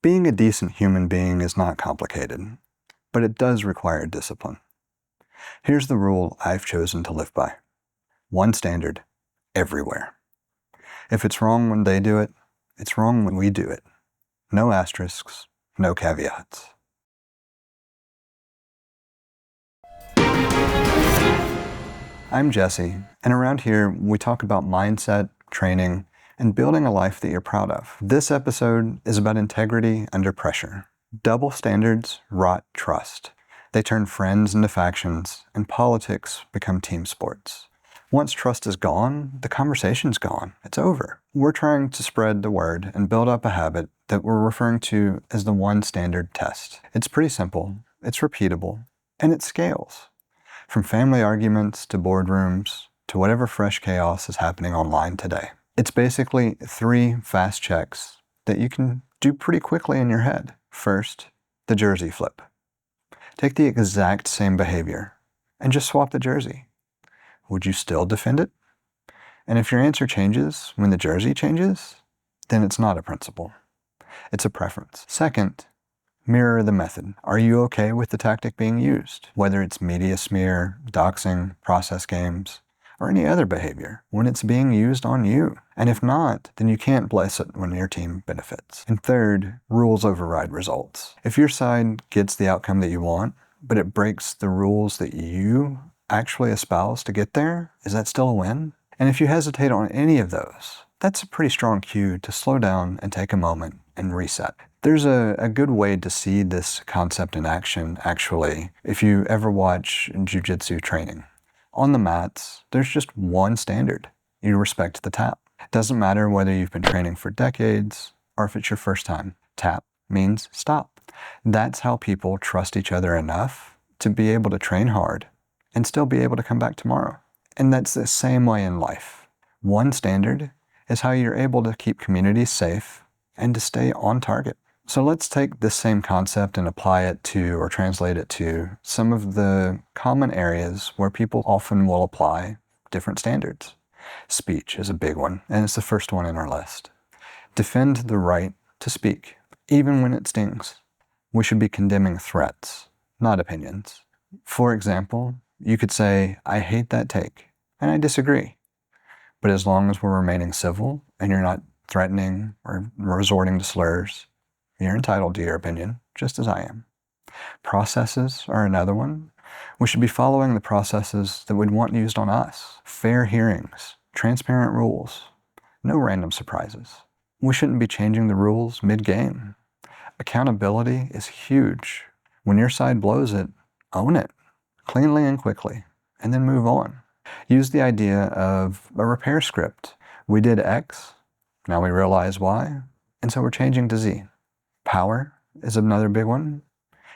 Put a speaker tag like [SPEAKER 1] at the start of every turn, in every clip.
[SPEAKER 1] Being a decent human being is not complicated, but it does require discipline. Here's the rule I've chosen to live by. One standard, everywhere. If it's wrong when they do it, it's wrong when we do it. No asterisks, no caveats. I'm Jesse, and around here we talk about mindset, training, and building a life that you're proud of. This episode is about integrity under pressure. Double standards rot trust. They turn friends into factions, and politics become team sports. Once trust is gone, the conversation's gone. It's over. We're trying to spread the word and build up a habit that we're referring to as the one standard test. It's pretty simple, it's repeatable, and it scales. From family arguments to boardrooms to whatever fresh chaos is happening online today. It's basically 3 fast checks that you can do pretty quickly in your head. First, the jersey flip. Take the exact same behavior and just swap the jersey. Would you still defend it? And if your answer changes when the jersey changes, then it's not a principle. It's a preference. Second, mirror the method. Are you okay with the tactic being used? Whether it's media smear, doxing, process games, or any other behavior, when it's being used on you. And if not, then you can't bless it when your team benefits. And third, rules override results. If your side gets the outcome that you want, but it breaks the rules that you actually espouse to get there, is that still a win? And if you hesitate on any of those, that's a pretty strong cue to slow down and take a moment and reset. There's a good way to see this concept in action, actually, if you ever watch jiu-jitsu training. On the mats, there's just one standard. You respect the tap. It doesn't matter whether you've been training for decades or if it's your first time. Tap means stop. That's how people trust each other enough to be able to train hard and still be able to come back tomorrow. And that's the same way in life. One standard is how you're able to keep communities safe and to stay on target. So let's take this same concept and apply it to, or translate it to, some of the common areas where people often will apply different standards. Speech is a big one, and it's the first one in our list. Defend the right to speak, even when it stings. We should be condemning threats, not opinions. For example, you could say, I hate that take, and I disagree. But as long as we're remaining civil and you're not threatening or resorting to slurs, you're entitled to your opinion, just as I am. Processes are another one. We should be following the processes that we'd want used on us. Fair hearings, transparent rules, no random surprises. We shouldn't be changing the rules mid-game. Accountability is huge. When your side blows it, own it, cleanly and quickly, and then move on. Use the idea of a repair script. We did X, now we realize Y, and so we're changing to Z. Power is another big one.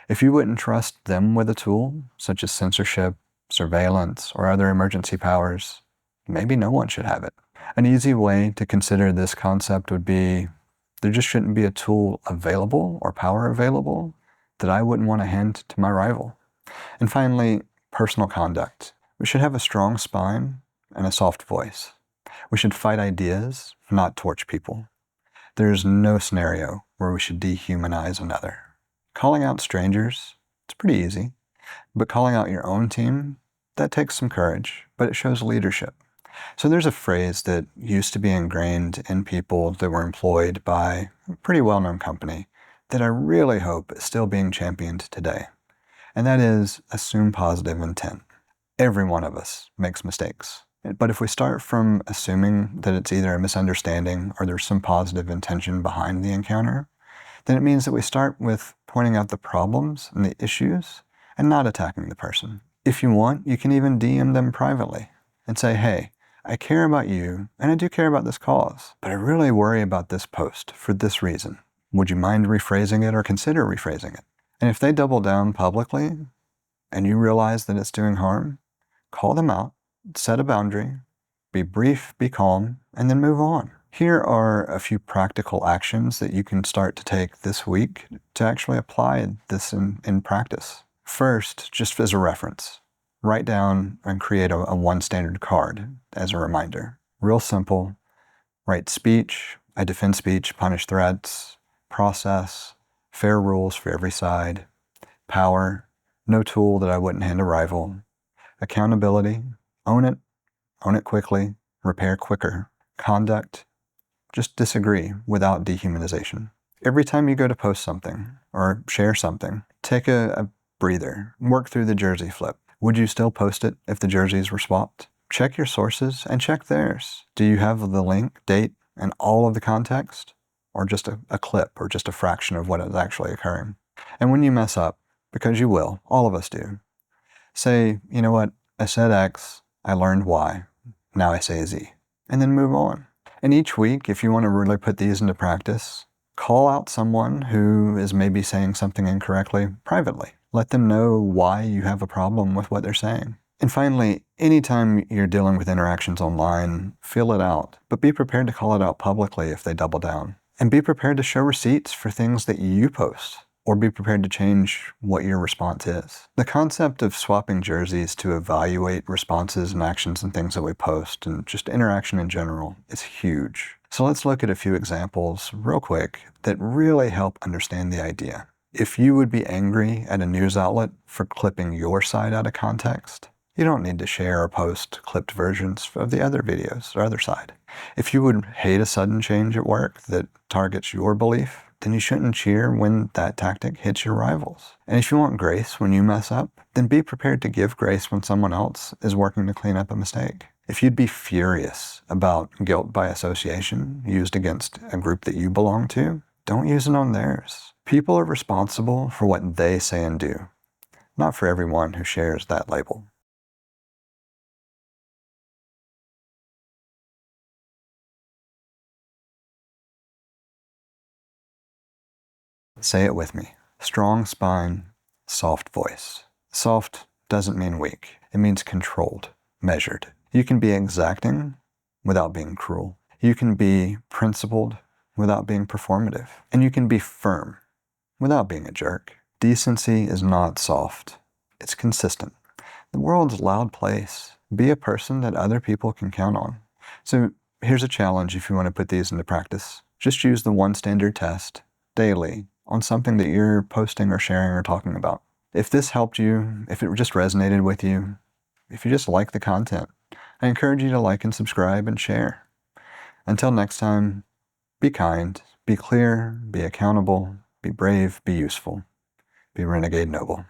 [SPEAKER 1] If you wouldn't trust them with a tool, such as censorship, surveillance, or other emergency powers, maybe no one should have it. An easy way to consider this concept would be, there just shouldn't be a tool available or power available that I wouldn't want to hand to my rival. And finally, personal conduct. We should have a strong spine and a soft voice. We should fight ideas, not torch people. There's no scenario where we should dehumanize another. Calling out strangers, it's pretty easy. But calling out your own team, that takes some courage, but it shows leadership. So there's a phrase that used to be ingrained in people that were employed by a pretty well-known company that I really hope is still being championed today. And that is, assume positive intent. Every one of us makes mistakes. But if we start from assuming that it's either a misunderstanding or there's some positive intention behind the encounter, then it means that we start with pointing out the problems and the issues and not attacking the person. If you want, you can even DM them privately and say, hey, I care about you and I do care about this cause, but I really worry about this post for this reason. Would you mind rephrasing it or consider rephrasing it? And if they double down publicly and you realize that it's doing harm, call them out, set a boundary, be brief, be calm, and then move on. Here are a few practical actions that you can start to take this week to actually apply this in practice. First, just as a reference, write down and create a one standard card as a reminder. Real simple. Write speech, I defend speech, punish threats, process, fair rules for every side, power, no tool that I wouldn't hand a rival, accountability, own it quickly, repair quicker, conduct, just disagree without dehumanization. Every time you go to post something or share something, take a breather, work through the jersey flip. Would you still post it if the jerseys were swapped? Check your sources and check theirs. Do you have the link, date, and all of the context? Or just a clip or just a fraction of what is actually occurring? And when you mess up, because you will, all of us do, say, you know what, I said X, I learned Y, now I say Z, and then move on. And each week, if you want to really put these into practice, call out someone who is maybe saying something incorrectly privately. Let them know why you have a problem with what they're saying. And finally, anytime you're dealing with interactions online, feel it out, but be prepared to call it out publicly if they double down. And be prepared to show receipts for things that you post, or be prepared to change what your response is. The concept of swapping jerseys to evaluate responses and actions and things that we post, and just interaction in general, is huge. So let's look at a few examples real quick that really help understand the idea. If you would be angry at a news outlet for clipping your side out of context, you don't need to share or post clipped versions of the other videos or other side. If you would hate a sudden change at work that targets your belief, then you shouldn't cheer when that tactic hits your rivals. And if you want grace when you mess up, then be prepared to give grace when someone else is working to clean up a mistake. If you'd be furious about guilt by association used against a group that you belong to, don't use it on theirs. People are responsible for what they say and do, not for everyone who shares that label. Say it with me. Strong spine, soft voice. Soft doesn't mean weak. It means controlled, measured. You can be exacting without being cruel. You can be principled without being performative. And you can be firm without being a jerk. Decency is not soft. It's consistent. The world's a loud place. Be a person that other people can count on. So here's a challenge if you want to put these into practice. Just use the one standard test daily on something that you're posting or sharing or talking about. If this helped you, if it just resonated with you, if you just like the content, I encourage you to like and subscribe and share. Until next time, be kind, be clear, be accountable, be brave, be useful, be renegade noble.